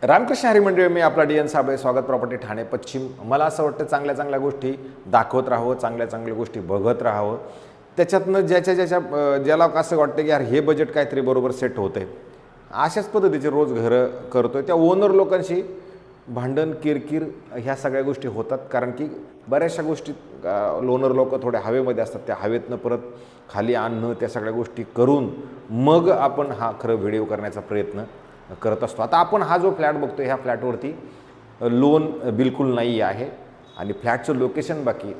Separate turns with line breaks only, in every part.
रामकृष्ण हरी मंडळी, मी आपला D N Sable, स्वागत प्रॉपर्टी ठाणे पश्चिम. मला असं वाटतं चांगल्या चांगल्या गोष्टी दाखवत राहावं, चांगल्या चांगल्या गोष्टी बघत राहावं. त्याच्यातनं ज्याला असं वाटतं की यार हे बजेट काहीतरी बरोबर सेट होतंय, अशाच पद्धतीचे रोज घरं करतोय. त्या ओनर लोकांशी भांडण किरकिर ह्या सगळ्या गोष्टी होतात, कारण की बऱ्याचशा गोष्टी ओनर लोक थोड्या हवेमध्ये असतात. त्या हवेतनं परत खाली आणणं, त्या सगळ्या गोष्टी करून मग आपण हा खरं व्हिडिओ करण्याचा प्रयत्न करत असतो. आता आपण हा जो फ्लॅट बघतो, ह्या फ्लॅटवरती लोन बिलकुल नाही आहे आणि फ्लॅटचं लोकेशन बाकी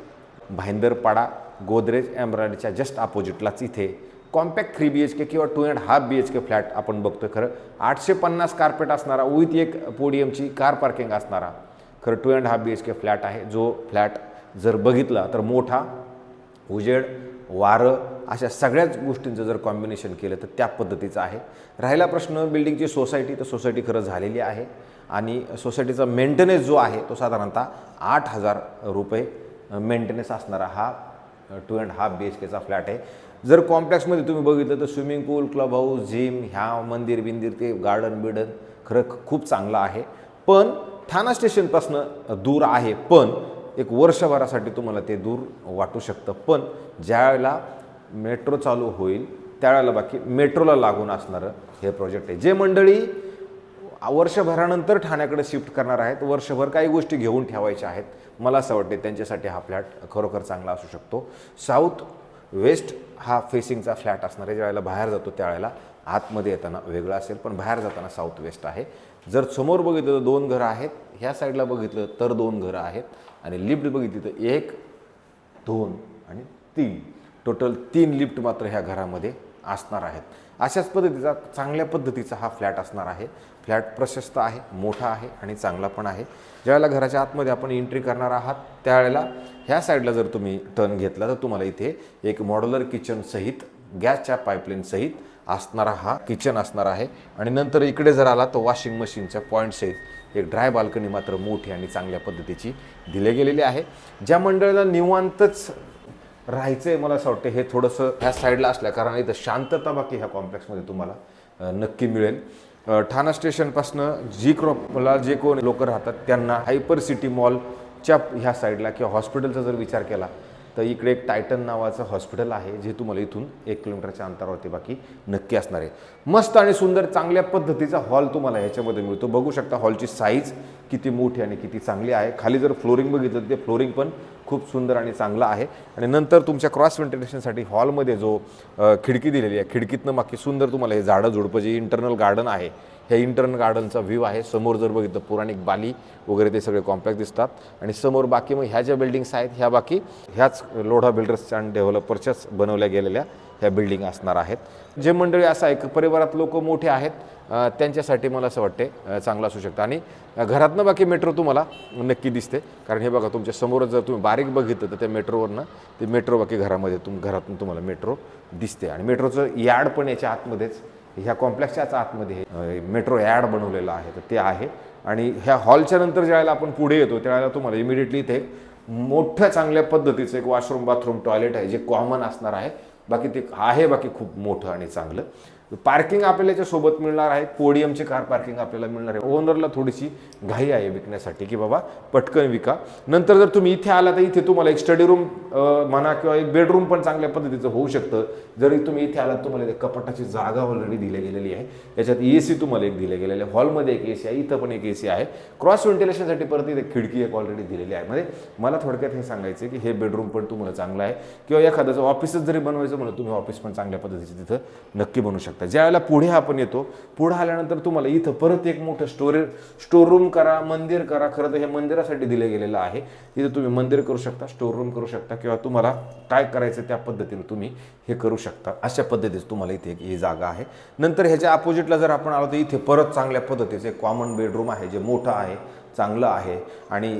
भाईंदरपाडा गोदरेज एम्ब्रॉयडरीच्या जस्ट अपोजिटलाच इथे कॉम्पॅक्ट 3 BHK किंवा 2.5 BHK फ्लॅट आपण बघतो. खरं 850 कार्पेट असणारा, विथ एक पोडियमची कार पार्किंग असणारा खरं 2.5 BHK फ्लॅट आहे. जो फ्लॅट जर बघितला तर मोठा, उजेड, वारं अशा सगळ्याच गोष्टींचं जर कॉम्बिनेशन केलं तर त्या पद्धतीचं आहे. राहिला प्रश्न बिल्डिंगची सोसायटी, तर सोसायटी खरं झालेली आहे आणि सोसायटीचा मेंटेनन्स जो आहे तो साधारणतः 8,000 रुपये मेंटेनन्स असणारा हा 2.5 BHKचा फ्लॅट आहे. जर कॉम्प्लेक्समध्ये तुम्ही बघितलं तर स्विमिंग पूल, क्लब हाऊस, जिम, ह्या मंदिर बिंदिर, ते गार्डन बिर्डन खरं खूप चांगलं आहे. पण ठाणा स्टेशनपासून दूर आहे, पण एक वर्षभरासाठी तुम्हाला ते दूर वाटू शकतं. पण ज्यावेळेला मेट्रो चालू होईल त्यावेळेला बाकी मेट्रोला लागून असणारं हे प्रोजेक्ट आहे. जे मंडळी वर्षभरानंतर ठाण्याकडे शिफ्ट करणार आहेत, वर्षभर काही गोष्टी घेऊन ठेवायच्या आहेत, मला असं वाटते त्यांच्यासाठी हा फ्लॅट खरोखर चांगला असू शकतो. साऊथ वेस्ट हा फेसिंगचा फ्लॅट असणार आहे. ज्यावेळेला बाहेर जातो त्यावेळेला आतमध्ये येताना वेगळं असेल, पण बाहेर जाताना साऊथ वेस्ट आहे. जर समोर बघितलं तर 2 घरं आहेत, ह्या साईडला बघितलं तर 2 घरं आहेत आणि लिफ्ट बघितली तर 1, 2 आणि 3, टोटल 3 लिफ्ट मात्र ह्या घरामध्ये असणार आहेत. अशाच पद्धतीचा चांगल्या पद्धतीचा हा फ्लॅट असणार आहे. फ्लॅट प्रशस्त आहे, मोठा आहे आणि चांगला पण आहे. ज्यावेळेला घराच्या आतमध्ये आपण एंट्री करणार आहात त्यावेळेला ह्या साईडला जर तुम्ही टर्न घेतला तर तुम्हाला इथे एक मॉड्युलर किचन सहित गॅसच्या पाईपलाईन सहित असणारा हा किचन असणार आहे. आणि नंतर इकडे जर आला तर वॉशिंग मशीनच्या पॉईंट सहित एक ड्राय बाल्कनी मात्र मोठी आणि चांगल्या पद्धतीची दिली गेलेली आहे. ज्या मंडळाला निवांतच राहायचं आहे, मला असं वाटतं हे थोडंसं ह्या साईडला असल्या कारण इथं शांतता बाकी ह्या कॉम्प्लेक्समध्ये तुम्हाला नक्की मिळेल. ठाणा स्टेशनपासनं क्रॉपला जे कोण लोक राहतात त्यांना हायपर सिटी मॉलच्या ह्या साईडला किंवा हॉस्पिटलचा जर विचार केला तर इकडे एक टायटन नावाचं हॉस्पिटल आहे, जे तुम्हाला इथून 1 किलोमीटरच्या अंतरावरती बाकी नक्की असणार आहे. मस्त आणि सुंदर चांगल्या पद्धतीचा हॉल तुम्हाला ह्याच्यामध्ये मिळतो. बघू शकता हॉलची साईज किती मोठी आणि किती चांगली आहे. खाली जर फ्लोरिंग बघितलं ते फ्लोरिंग पण खूप सुंदर आणि चांगला आहे. आणि नंतर तुमच्या क्रॉस व्हेंटिलेशनसाठी हॉलमध्ये जो खिडकी दिलेली आहे, खिडकीतनं बाकी सुंदर तुम्हाला हे झाडं झुडपं जे इंटरनल गार्डन आहे, ह्या इंटरनल गार्डनचा व्ह्यू आहे. समोर जर बघितलं पौराणिक बाली वगैरे ते सगळे कॉम्प्लेक्स दिसतात. आणि समोर बाकी मग ह्या ज्या बिल्डिंग्स आहेत ह्या बाकी ह्याच लोढा बिल्डर्स अँड डेव्हलपर्सच्याच बनवल्या गेलेल्या ह्या बिल्डिंग असणार आहेत. जे मंडळी असं आहे परिवारात लोक मोठे आहेत त्यांच्यासाठी मला असं वाटते चांगलं असू शकतं. आणि घरातनं बाकी मेट्रो तुम्हाला नक्की दिसते, कारण हे बघा तुमच्या समोरच जर तुम्ही बारीक बघितलं तर त्या मेट्रोवरनं ते मेट्रो बाकी घरातून तुम्हाला मेट्रो दिसते. आणि मेट्रोचं यार्ड पण याच्या आतमध्येच, ह्या कॉम्प्लेक्सच्याच आतमध्ये मेट्रो यार्ड बनवलेलं आहे, तर ते आहे. आणि ह्या हॉलच्या नंतर ज्यावेळेला आपण पुढे येतो त्यावेळेला तुम्हाला इमिडिएटली इथे मोठ्या चांगल्या पद्धतीचं एक वॉशरूम, बाथरूम, टॉयलेट आहे, जे कॉमन असणार आहे. बाकी ते आहे बाकी खूप मोठं आणि चांगलं. पार्किंग आपल्याला याच्यासोबत मिळणार आहे, पोडियमची कार पार्किंग आपल्याला मिळणार आहे. ओनरला थोडीशी घाई आहे विकण्यासाठी की बाबा पटकन विका. नंतर जर तुम्ही इथे आला तर इथे तुम्हाला एक स्टडी रूम म्हणा किंवा एक बेडरूम पण चांगल्या पद्धतीचं होऊ शकतं. जरी तुम्ही इथे आलात तुम्हाला एक कपाटाची जागा ऑलरेडी दिली गेलेली आहे. याच्यात AC तुम्हाला एक दिले गेलेले आहे. हॉलमध्ये एक AC आहे, इथं पण एक AC आहे. क्रॉस व्हेंटिलेशनसाठी परत इथे खिडकी एक ऑलरेडी दिलेली आहे. म्हणजे मला थोडक्यात हे सांगायचं की हे बेडरूम पण तुम्हाला चांगलं आहे, किंवा एखाद्याचं ऑफिसच जरी बनवायचं म्हणलं तुम्ही ऑफिस पण चांगल्या पद्धतीचं तिथं नक्की बनवू शकता. ज्यावेळेला पुढे आपण येतो, पुढे आल्यानंतर तुम्हाला इथं परत एक मोठं स्टोर रूम करा, मंदिर करा. खरं तर हे मंदिरासाठी दिलं गेलेलं आहे. तिथं तुम्ही मंदिर करू शकता, स्टोर रूम करू शकता, किंवा तुम्हाला काय करायचं त्या पद्धतीने तुम्ही हे करू शकता. अशा पद्धतीचं तुम्हाला इथे ही जागा आहे. नंतर ह्याच्या अपोजिटला जर आपण आलो तर इथे परत चांगल्या पद्धतीचे कॉमन बेडरूम आहे, जे मोठं आहे, चांगलं आहे. आणि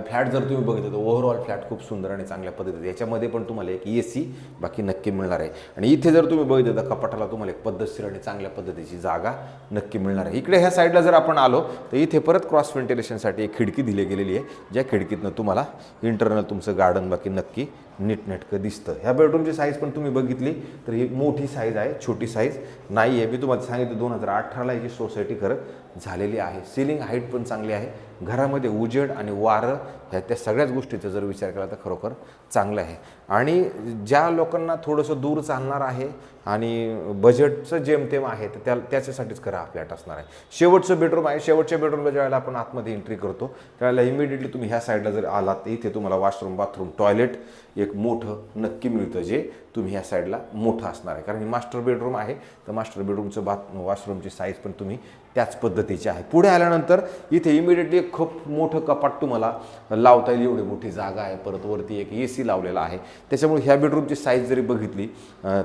फ्लॅट जर तुम्ही बघितलं तर ओव्हरऑल फ्लॅट खूप सुंदर आणि चांगल्या पद्धतीने, याच्यामध्ये पण तुम्हाला एक AC बाकी नक्की मिळणार आहे. आणि इथे जर तुम्ही बघितलं तर कपाटाला तुम्हाला एक पद्धतशीर आणि चांगल्या पद्धतीची जागा नक्की मिळणार आहे. इकडे ह्या साईडला जर आपण आलो तर इथे परत क्रॉस व्हेंटिलेशनसाठी एक खिडकी दिली गेलेली आहे, ज्या खिडकीतनं तुम्हाला इंटरनल तुमचं गार्डन बाकी नक्की नीटनेटकं दिसतं. ह्या बेडरूमची साईज पण तुम्ही बघितली तर ही मोठी साईज आहे, छोटी साईज नाही आहे. मी तुम्हाला सांगितलं 2018ला याची सोसायटी खरं झालेली आहे. सिलिंग हाईट पण चांगली आहे. घरामध्ये उजेड आणि वारं ह्या त्या सगळ्याच गोष्टीचा जर विचार केला तर खरोखर चांगलं आहे. आणि ज्या लोकांना थोडंसं दूर चालणार आहे आणि बजेटचं जेमतेम आहे तर त्याच्यासाठीच खरं हा फ्लॅट असणार आहे. शेवटचं बेडरूम आहे. शेवटच्या बेडरूमला ज्यावेळेला आपण आतमध्ये एंट्री करतो त्यावेळेला इमिडिएटली तुम्ही ह्या साईडला जर आलात तर इथे तुम्हाला वॉशरूम, बाथरूम, टॉयलेट एक मोठं नक्की मिळतं, जे तुम्ही ह्या साईडला मोठं असणार आहे. कारण ही मास्टर बेडरूम आहे तर मास्टर बेडरूमचं वॉशरूमची साईज पण तुम्ही त्याच पद्धतीची आहे. पुढे आल्यानंतर इथे इमिडिएटली एक खूप मोठं कपाट तुम्हाला लावता येईल एवढी मोठी जागा आहे. परत वरती एक AC लावलेला आहे. त्याच्यामुळे ह्या बेडरूमची साईज जरी बघितली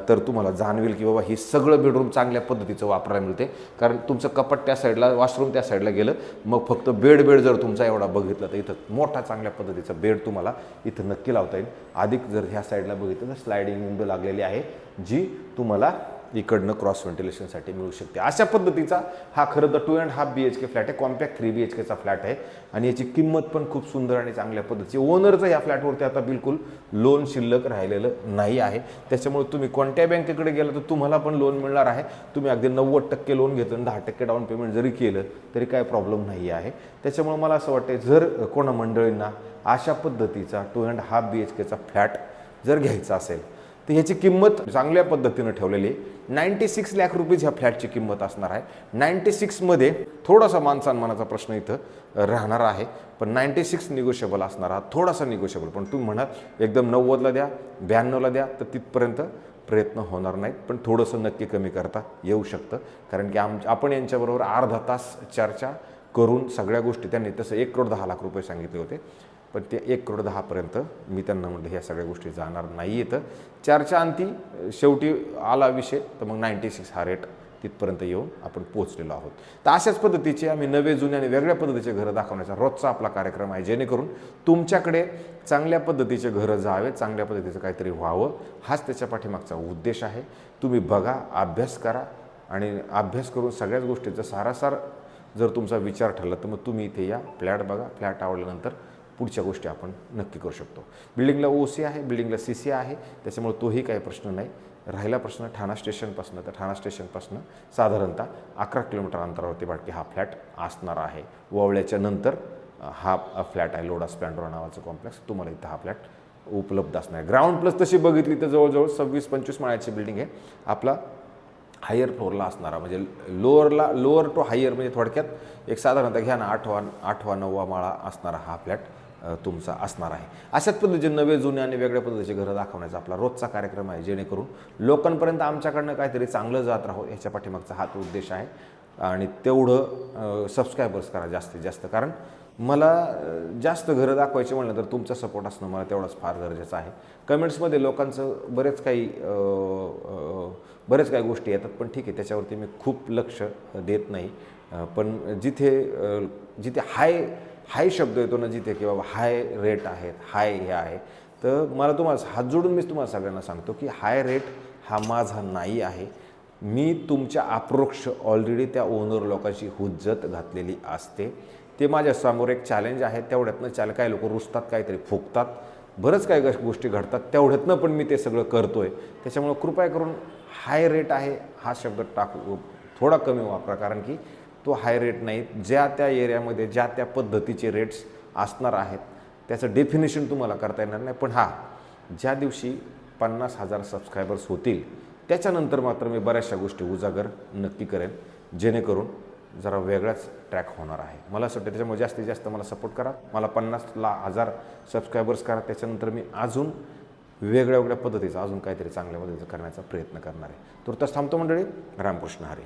तर तुम्हाला जाणवेल की बाबा हे सगळं बेडरूम चांगल्या पद्धतीचं वापरायला मिळते. कारण तुमचं कपाट त्या साईडला, वॉशरूम त्या साईडला गेलं, मग फक्त बेड जर तुमचा एवढा बघितला तर इथं मोठा चांगल्या पद्धतीचा बेड तुम्हाला इथं नक्की लावता येईल. अधिक जर ह्या साईडला बघितलं तर स्लायडिंग विंडो लागलेली आहे, जी तुम्हाला इकडनं क्रॉस व्हेंटिलेशनसाठी मिळू शकते. अशा पद्धतीचा हा खरं तर 2.5 BHK फ्लॅट आहे. कॉम्पॅक्ट 3 BHKचा फ्लॅट आहे आणि याची किंमत पण खूप सुंदर आणि चांगल्या पद्धतीची. ओनरचं या फ्लॅटवरती आता बिलकुल लोन शिल्लक राहिलेलं नाही आहे. त्याच्यामुळे तुम्ही कोणत्या बँकेकडे गेलं तर तुम्हाला पण लोन मिळणार आहे. तुम्ही अगदी 90% लोन घेतलं आणि 10% डाऊन पेमेंट जरी केलं तरी काय प्रॉब्लेम नाही आहे. त्याच्यामुळे मला असं वाटतं जर कोणा मंडळींना अशा पद्धतीचा 2.5 BHKचा फ्लॅट जर घ्यायचा असेल तर ह्याची किंमत चांगल्या पद्धतीनं ठेवलेली आहे. 96 लाख रुपये ह्या फ्लॅटची किंमत असणार आहे. 96मध्ये थोडासा मानसन्मानाचा प्रश्न इथं राहणार आहे, पण 96 निगोशिएबल असणार हा, थोडासा निगोशिएबल. पण तुम्ही म्हणाल एकदम 90ला द्या, 92ला द्या तर तिथपर्यंत प्रयत्न होणार नाहीत, पण थोडंसं नक्की कमी करता येऊ शकतं. कारण की आपण यांच्याबरोबर अर्धा तास चर्चा करून सगळ्या गोष्टी, त्यांनी तसं 1,10,00,000 रुपये सांगितले होते, पण ते 1,10,00,000पर्यंत मी त्यांना म्हटलं ह्या सगळ्या गोष्टी जाणार नाही येतं. चर्चा अंती शेवटी आला विषय तर मग 96 हा रेट तिथपर्यंत येऊन आपण पोहोचलेलो आहोत. तर अशाच पद्धतीचे आम्ही नवे, जुने आणि वेगळ्या पद्धतीचे घरं दाखवण्याचा रोजचा आपला कार्यक्रम आहे, जेणेकरून तुमच्याकडे चांगल्या पद्धतीचे घरं जावे, चांगल्या पद्धतीचं काहीतरी व्हावं, हाच त्याच्या पाठीमागचा उद्देश आहे. तुम्ही बघा, अभ्यास करा आणि अभ्यास करून सगळ्याच गोष्टीचा सारासार जर तुमचा विचार ठरला तर मग तुम्ही इथे या, फ्लॅट बघा. फ्लॅट आवडल्यानंतर पुढच्या गोष्टी आपण नक्की करू शकतो. बिल्डिंगला OC आहे, बिल्डिंगला CC आहे, त्याच्यामुळे तोही काही प्रश्न नाही. राहिला प्रश्न ठाणा स्टेशनपासून, तर ठाणा स्टेशनपासून साधारणतः 11 किलोमीटर अंतरावरती बाटकी हा फ्लॅट असणार आहे. ववळ्याच्या नंतर हा फ्लॅट आहे, लोडा स्प्लेंडर नावाचं कॉम्प्लेक्स. तुम्हाला इथं हा फ्लॅट उपलब्ध असणार आहे. ग्राउंड प्लस तशी बघितली तर जवळजवळ 26-25 माळ्याची बिल्डिंग आहे. आपला हायर फ्लोअरला असणारा, म्हणजे लोअर टू हायर, म्हणजे थोडक्यात एक साधारणतः घ्या ना 8वा 9वा माळा असणारा हा फ्लॅट तुमचा असणार आहे. अशाच पद्धतीचे नवे, जुने आणि वेगळ्या पद्धतीचे घरं दाखवण्याचा आपला रोजचा कार्यक्रम आहे, जेणेकरून लोकांपर्यंत आमच्याकडनं काहीतरी चांगलं जात राहो, याच्या पाठीमागचा हाच उद्देश आहे. आणि तेवढं सबस्क्रायबर्स करा जास्तीत जास्त, कारण मला जास्त घरं दाखवायचे म्हणलं तर तुमचा सपोर्ट असणं मला तेवढंच फार गरजेचं आहे. कमेंट्समध्ये लोकांचं बरेच काही गोष्टी येतात, पण ठीक आहे, त्याच्यावरती मी खूप लक्ष देत नाही. पण जिथे हाय शब्द येतो ना, जिथे की बाबा हाय रेट आहेत, हाय हे आहे, तर मला तुम्हाला हात जोडून मी तुम्हाला सगळ्यांना सांगतो की हाय रेट हा माझा नाही आहे. मी तुमच्या अप्रोक्ष ऑलरेडी त्या ओनर लोकांची हुज्जत घातलेली असते. ते माझ्यासमोर एक चॅलेंज आहे, तेवढ्यातनं काही लोक रुसतात, काहीतरी फुकतात, बरंच काही गोष्टी घडतात, तेवढ्यातनं पण मी ते सगळं करतोय. त्याच्यामुळं कृपया करून हाय रेट आहे हा शब्द थोडा कमी वापरा, कारण की तो हाय रेट नाही. ज्या त्या एरियामध्ये ज्या त्या पद्धतीचे रेट्स असणार आहेत त्याचं डेफिनेशन तुम्हाला करता येणार नाही. पण ज्या दिवशी 50,000 सबस्क्रायबर्स होतील त्याच्यानंतर मात्र मी बऱ्याचशा गोष्टी उजागर नक्की करेन, जेणेकरून जरा वेगळाच ट्रॅक होणार आहे. मला असं वाटतं त्याच्यामुळे जास्तीत जास्त मला सपोर्ट करा. मला 50,000 सबस्क्रायबर्स करा, त्याच्यानंतर मी अजून वेगळ्या पद्धतीचं अजून काहीतरी चांगल्या पद्धतीचं करण्याचा प्रयत्न करणार आहे. तुर्तास थांबतो मंडळी. रामकृष्ण हरी.